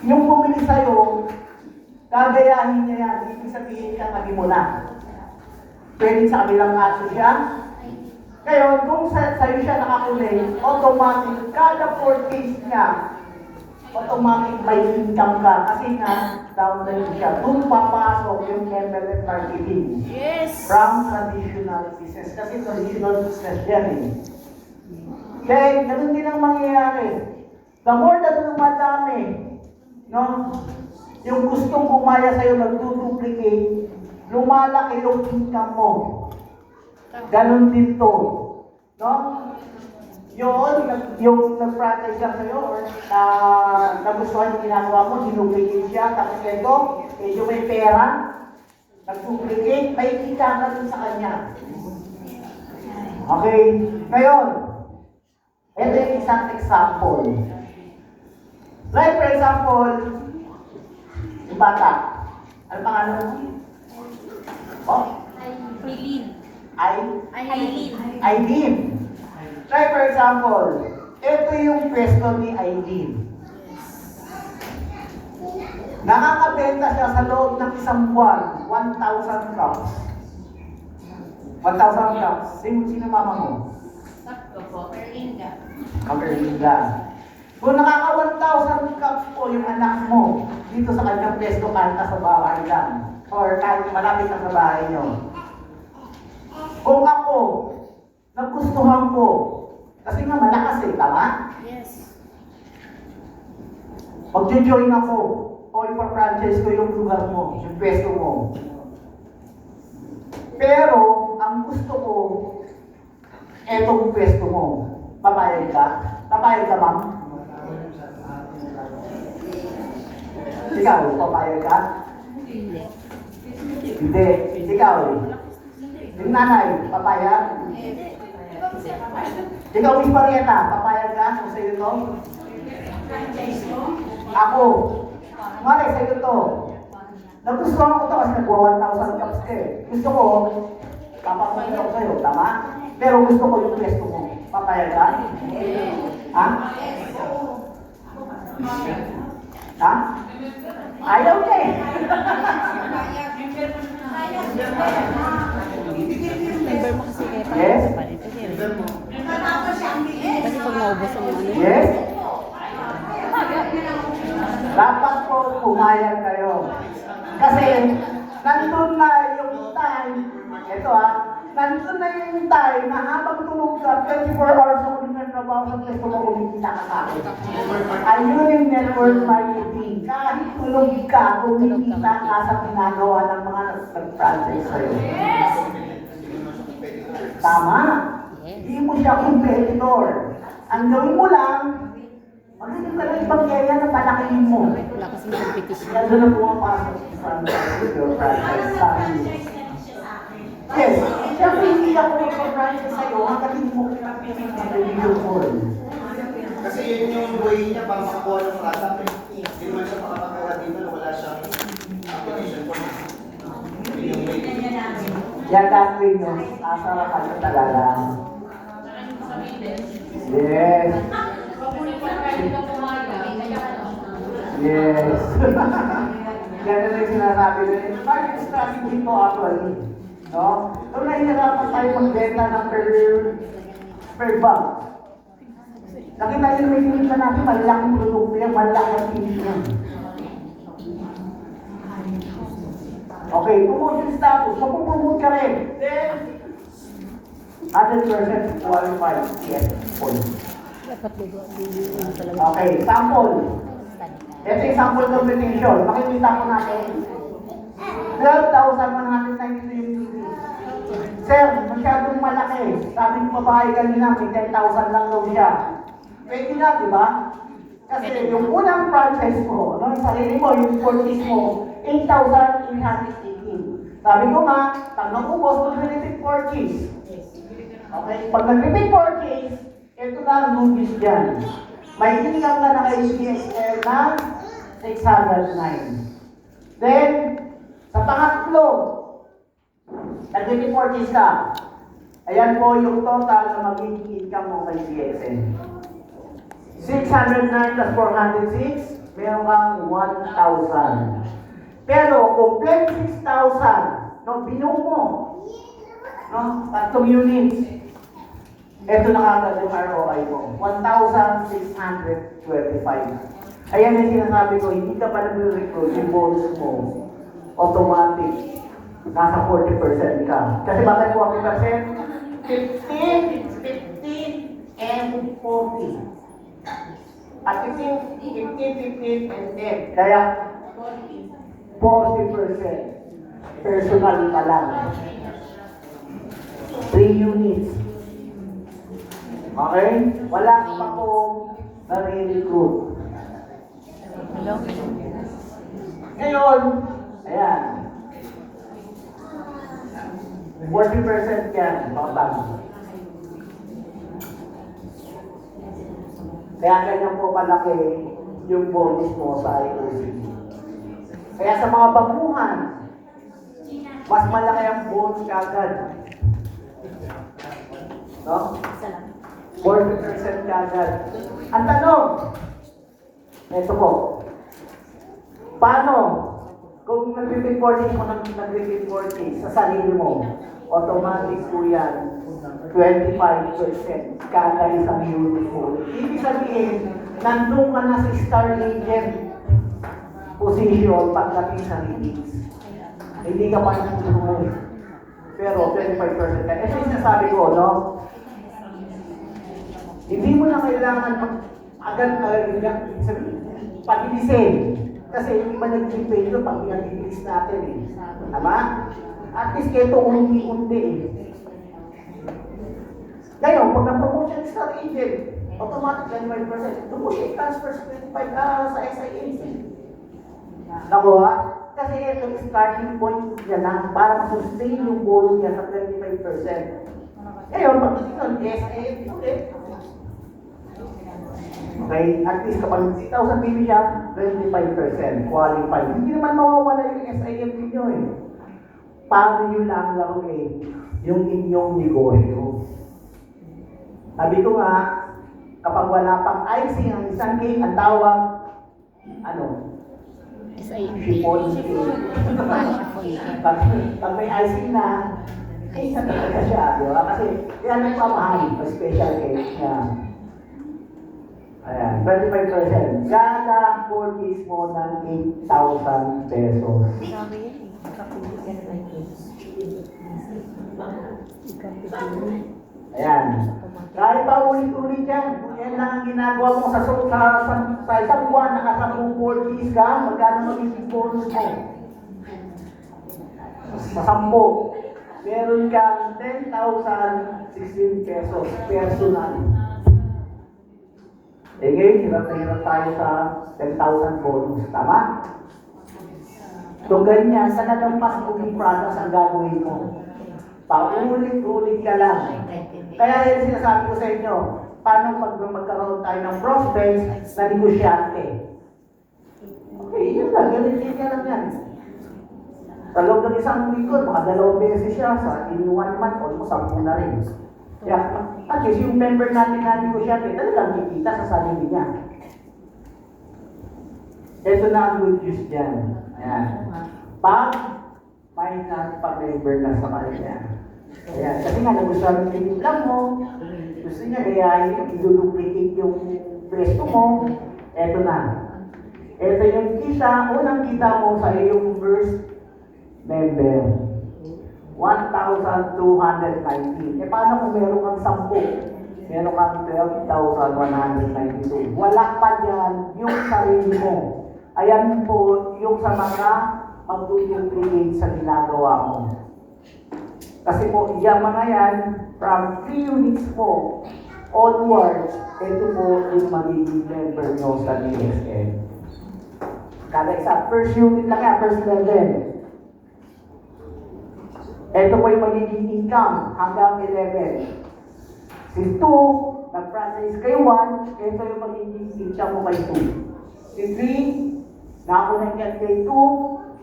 Yung bumili sa'yo, gagayahin niya yan. Ibig sabihin ka, mali mo na. Pwede sa kabilang aso siya. Ngayon, kung sa'yo siya nakakulay, automatic, kada 4 days niya, automatic may income ka. Kasi nga, downline siya. Doon papasok yung MLM marketing. Yes! From traditional business. Kasi traditional business yan eh. Kaya, ganun din ang mangyayari. The more na dumadami, no? Yung gustong bumaya sa'yo, nagduduplicate, lumalaki yung income mo. Ganon din to. No? Yung nag-franchise lang sa'yo, or nagustuhan yung ginagawa mo, dinuplicate siya, tapos ito, medyo may pera, nag-duplicate, may kita ka dun sa kanya. Okay? Ngayon, ito yung isang example. Like for example, yung bata. Ano pangalan mo? Oh? Aileen. Aileen. Like for example, ito yung pwesto ni Aileen. Nakakabenta siya sa loob ng isang buwan, 1,000 cups. 1,000 cups. Sino mama mo? Sakto po. Erlinda. Erlinda. Kung nakaka 1,000 cups po yung anak mo dito sa kanyang pwesto kahit sa bahay lang, or kahit malapit na sa bahay nyo. Kung ako, nagustuhan ko, kasi nga malakas eh, tama? Yes. Mag-join ako, o ipa-franchise ko yung lugar mo, yung pwesto mo. Pero, ang gusto ko, etong pwesto mo. Papayag ka? Papayag ka, ma'am? Ikaw, papayag ka? Hindi. Hindi. Ikaw, yung nanay, papayag? Ikaw, Miss Marieta, papayag ka kung sa'yo to? Ako, mali, sa'yo to. Nagustuhan ko to kasi nagwa 1,000 cups ka eh. Gusto ko, papapunta ko sa'yo, tama? Pero gusto ko yung pwesto mo. Papayag ka? Ha? Ha? Ayaw ka eh. Member mo kasi kayo Yes? pa rin. Kasi pag naubos ang ano. Yes? Dapat po pumayag kayo. Kasi nandun na yung time, ito nandun na yung time na habang tulog ka, 24 hours ako din na trabaho sa pwesto mo, kumikita ka sa akin. Ayun yung network marketing. Kahit tulog ka, kumikita ka sa ginagawa ng mga nag-franchise sa'yo. Tama. Hindi mo siya competitor. Ang gawin mo lang, magiging ka lang ibang area na palakihin mo. Wala kasing competition. Kaya doon na pumapasok sa franchise, your franchise sa yes. Siyempre hindi ako mag-franchise sa'yo hanggang hindi mo pinapinin ng video call. Kasi yun yung way niya para makakuha ng product. Hindi naman siya makapagawa dito na wala siyang application form. Yun yung way. Yan gagawin nyo, asarapan nyo talaga. Yes. Yes. Ganun na yung sinasabi nila. Market strategy ito actually. No? Kung nahihirapan tayo magbenta ng per bag. Nakita nyo may pinita natin, malaking produkto yan, malaking finish yan. Okay, promotion status. Mapupromote ka rin. Then, 100% qualified yes point. Dapat ano talaga. Okay, sample. Ito yung sample competition. Makikita ko natin. 12,192 yung TV. Sir, masyadong malaki. Sabi ng babae kanina, may 10,000 lang daw siya. Pwede na, di ba? Kasi yung unang franchise mo, yung sarili mo, yung sporties mo, 8,318. Sabi ko nga, pag naubos, mag-repeat purchase. Okay, pag nag-repeat purchase, ito na ang movies dyan. May income ka na kay CSL na 609. Then, sa pangatlo, nag-repeat purchase ka. Ayan po yung total na magiging income mo kay CSL. 609 plus 406, meron kang 1,000. Pero kung 26,000, no, binuo mo, no, tatlong units, ito na kagad yung ROI mo, 1,625. Ayan yung sinasabi ko, hindi ka pa nag-recruit, yung bonus mo, automatic, nasa 40% ka. Kasi bakit 40%? 15, 15, and 40. At 15, 15, and 10. Kaya, 40%. Personal ka lang. 3 units. Okay? Wala pa pong nare-recruit. Hello? Ngayon, ayan. 40% yan, mga bago. Kaya ganyan po kalaki yung bonus mo sa IOC. Kaya sa mga baguhan, mas malaki ang bonus kagad. No? 40% kagad. Ang tanong, ito po, paano kung nag-report mo ng nag-report sa sarili mo, automatic po yan, 25% kada isang unit mo. Ibig sabihin, nandun ka na sa star agent position pagdating sa release. Hindi ka pa nagtulungan. Pero 25% ka. Ito yung sinasabi ko, no? Hindi mo na kailangan agad pag-ilisip. Kasi yung iba nag-pay ito pag pinag-release natin eh. Tama? At least ito unti-unti eh. Ngayon, pag na-promotion sa agent, automatic 25%. Ito po i-transfer sa 25 sa SIAC. Nakuha? Kasi ito yung starting point niya lang para masustain yung goal niya sa 25%. Ngayon, pag ito SIAC ulit. Okay, at least kapag 6,000 bili siya, 25% qualified. Hindi naman mawawala yung SIM ninyo eh. Paano nyo lang laruin yung inyong negosyo? Sabi ko nga, kapag wala pang icing ang isang cake, ang tawag, ano? Shipon cake. Pag may icing na, cake na talaga siya, di ba? Kasi yan ang pamahal, special cake niya. Ayan, 25%. Kada purchase mo ng 8,000 pesos. Ayan. Kahit pa ulit-ulit yan, yan lang ang ginagawa mo sa isang buwan, nakasabong purchase ka, magkano magiging bonus mo? Sa 10, meron kang 10,016 pesos personal. Eh ngayon, hirap na hirap tayo sa 10,000 bonus. Tama? So ganyan, sa nalampas booking process ang gagawin mo. Paulit-ulit ka lang. Kaya yan sinasabi ko sa inyo, paano pag magkaroon tayo ng prospects na negosyante? Okay, yun lang. Ganit lang yan. Sa loob ng isang lingkod, mga 2 beses siya. In 1 month, almost 10 na rin. Kaya, at least yung member natin na negosyante, talagang kikita sa sarili niya. Ito na ang good news dyan. Ayan. Pag may pag-member na sa kanya. Ayan. Kasi nga, nagustuhan yung lang mo, gusto niya kaya i-duplicate yung presto mo, ito na. Ito yung kita, unang kita mo sa iyong first member. 1,219. Eh paano kung meron kang 10? Meron kang 12,192. Wala pa dyan yung sarili mo. Ayan po yung sa mga mag-duplicate sa ginagawa mo. Kasi po, yung mga yan, from 3 units po onwards, ito po yung magiging member nyo sa DSN. Kada isa, first unit lang yan, first level. Ito po yung magiging income hanggang 11. Si 2, nag-franchise kay 1, ito yung magiging income mo kay 2. Si 3, nakakunan kay 2,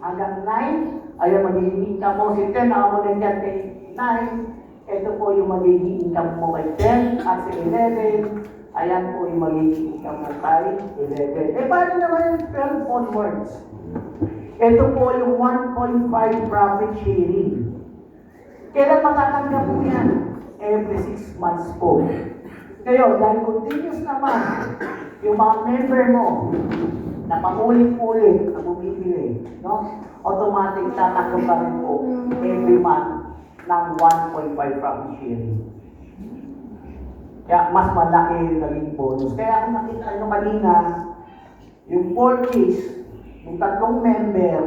hanggang 9, ayun magiging income mo. Si 10, nakakunan kay 9, ito po yung magiging income mo kay 10. At si 11, Ayan po yung magiging income mo kay 11. Eh, paano naman yung 12 onwards? Ito po yung 1.5 profit sharing. Kailan matatanggap mo yan? Every 6 months po. Ngayon, dahil continuous naman yung mga member mo na paulit-ulit na bumibili, no? Automatic tatanggap ka rin po every month ng 1.5 profit sharing. Kaya mas malaki yung naging bonus. Kaya kung nakita nyo kanina, yung purchase, yung 3 member,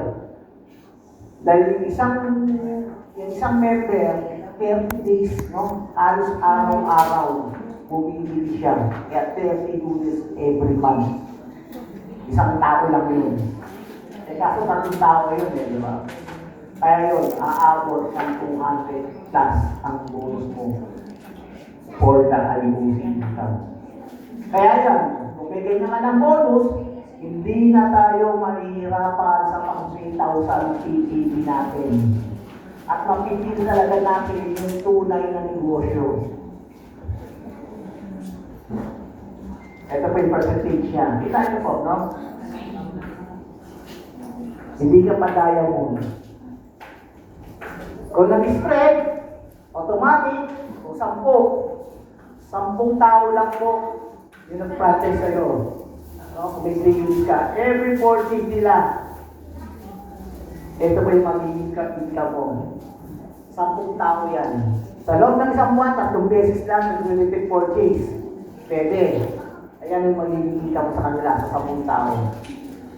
dahil yung isang member, 30 days, no? Halos araw-araw, bumibili siya. Kaya 30 units every month. Isang tao lang yun. Eh kaso 3 tao yun di ba? Kaya yun, aabot ng 200 plus ang bonus mo for the IOC income. Kaya yan, kung may ganyan ka ng bonus, hindi na tayo mahihirapan sa pang 3,000 PPP natin. At mapipili talaga natin yung tunay na negosyo. Ito po yung percentage niya. Kita niyo po, no? Hindi ka pa diamond. Kung nag-spread, automatic, kung 10 tao lang po yung nag-franchise sa'yo. No? Kung may 3 units ka, every 40 nila, ito po yung magiging income mo. 10 tao yan. Sa loob ng 1 buwan, 3 beses lang nag-repeat purchase. Pwede. Ayan yung magiging income sa kanila sa 10 tao.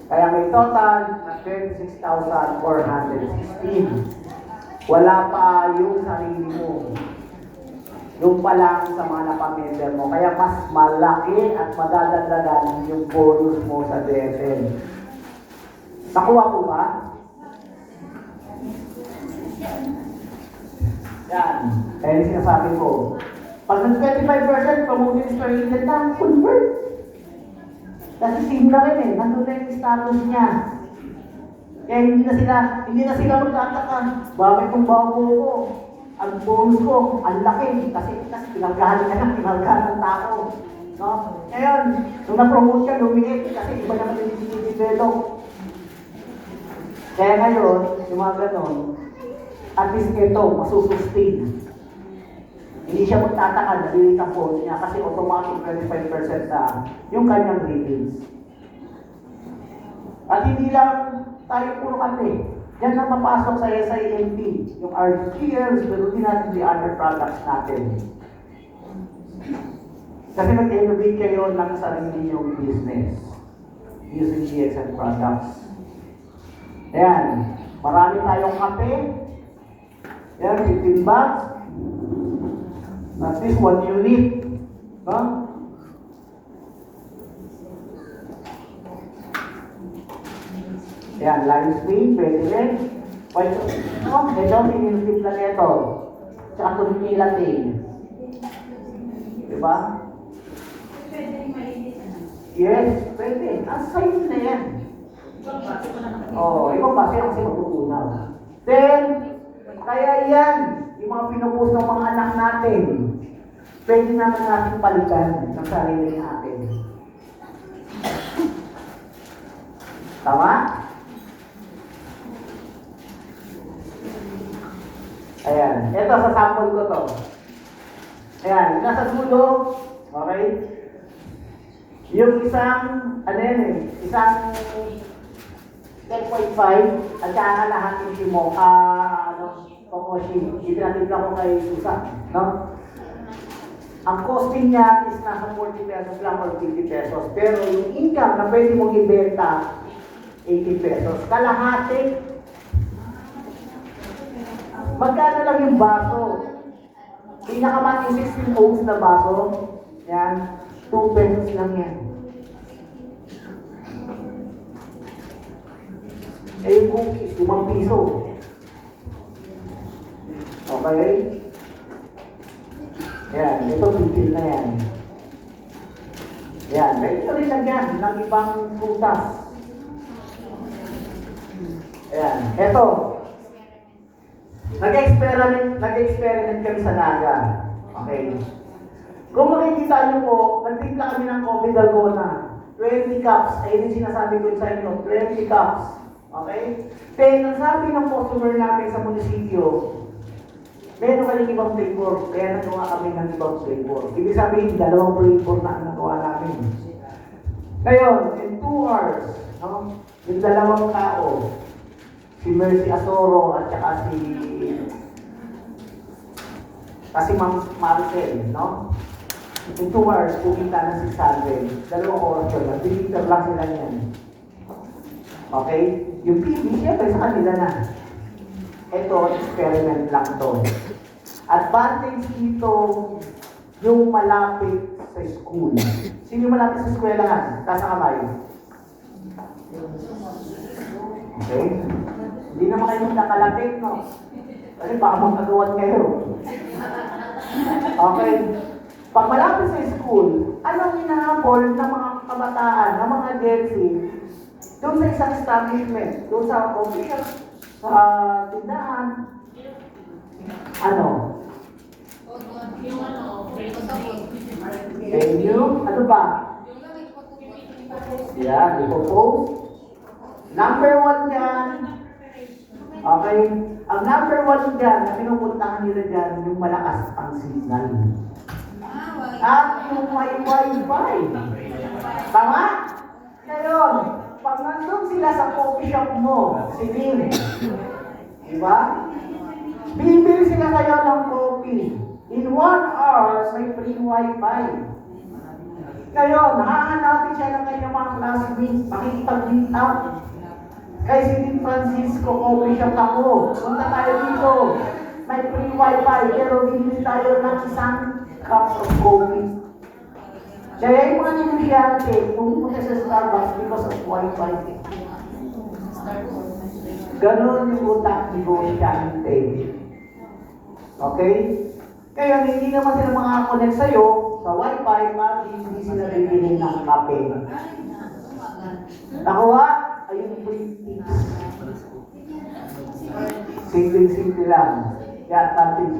Kaya may total na 26,416. Wala pa yung sarili mo. Yung pa lang sa mga napamember mo. Kaya mas malaki at madadagdagan yung bonus mo sa DFL. Nakuha ko ba? Yan. Kaya yung sinasabi ko. Pag nag-25%, promoted strategic na, convert. Kasi same na rin nandun na yung status niya. Kaya hindi na sila magtataka. Bakit kung bago ko? Ang bonus ko, ang laki. Kasi pinagkahan ng tao. No? Ngayon, nung na-promote ka, lumiit. Kasi iba naman yung develop. Kaya ngayon, yung mga ganon, at least ito, masusustain. Hindi siya magtataka na delete ang phone niya kasi automatic 25% na yung kanyang ratings. At hindi lang tayo puro kami. Yan na mapasok sa SIMP, yung RGLs, pero din natin the other products natin. Kasi nag-innovate kayo ng sarili yung business using GXN products. Ayan, marami tayong kape. Ayan, 15 bucks. At least 1 unit. No? Ayan, line swing, pwede rin. Pwede, no? Ito, minilipid lang ito. Tsaka tunil latin. Diba? Yes, pwede. Ang sa'yo na yan. Oo, ibang base kasi magtutunaw. Then, kaya yan, yung mga pinupost ng mga anak natin, pwede naman natin palitan ng sarili natin. Tama? Ayan, ito sa sample ko to. Ayan, nasa dulo, okay? Yung isang, isang 10.5 at saka lahat yung simo, Kokoshi, itinatipla ko kay Susan, no? Ang costing niya is nasa 40 pesos lang or 50 pesos. Pero yung income na pwede mong ibenta, 80 pesos. Kalahati. Magkano lang yung baso? Pinakamati yung 16 ounce na baso, yan, 2 pesos lang yan. Eh yung cookies, 5 piso. Okay? Yan, ito pipil na yan. Yan, pwede rin lagyan ng ibang prutas. Yan, ito. Nag-experiment kami sa Naga. Okay? Kung makikita niyo po, nagtimpla kami ng coffee dalgona. 20 cups. Ayun yung sinasabi ko sa inyo, 20 cups. Okay? Then, ang sabi ng customer namin sa munisipyo, meron kaming ibang flavor, kaya nagawa kami ng ibang flavor. Ibig sabihin, dalawang flavor na ang nagawa namin. Ngayon, in 2 hours, no, yung dalawang tao, si Mercy Asoro at saka si Ma'am Maricel, no? In 2 hours, pumunta na si Salve. Dalawang oras yun. Nag-deliver lang sila niyan. Okay? Yung PB, syempre sa kanila na. Ito, experiment lang to. Advantage dito, yung malapit sa school. Sino yung malapit sa eskwelahan? Taas ang kamay. Okay? Hindi naman kayo nakalapit, no? Kasi baka magkagawan kayo. Okay? Pag malapit sa school, anong hinahabol ng mga kabataan, ng mga Gen Z, doon sa isang establishment, doon sa coffee shop, sa tindahan, ano? Venue, ano ba? Yeah, ipopost. Number 1 dyan. Okay? Ang number 1 dyan, na pinupuntahan nila dyan, yung malakas ang signal. At yung may wifi. Tama? Ngayon, pag nandun sila sa coffee shop mo, si Vin, diba? Bibili sila kayo ng coffee. In 1 hour, may free wifi. Ngayon, hahanapin siya ng kanyang mga classmates, makikipag-meet up. Kay si Vin Francisco, coffee shop ako. Punta tayo dito. May free wifi, pero bibili tayo ng isang cup of coffee. Kaya yung mga negosyante, pumunta sa Starbucks because of wifi. Ganon yung utak negosyante. Okay? Kaya hindi naman sila makakonect sa'yo sa wifi at hindi sila bibili ng kape. Nakuha? Ayun po yung tips. Simple-simple lang. Kaya advantage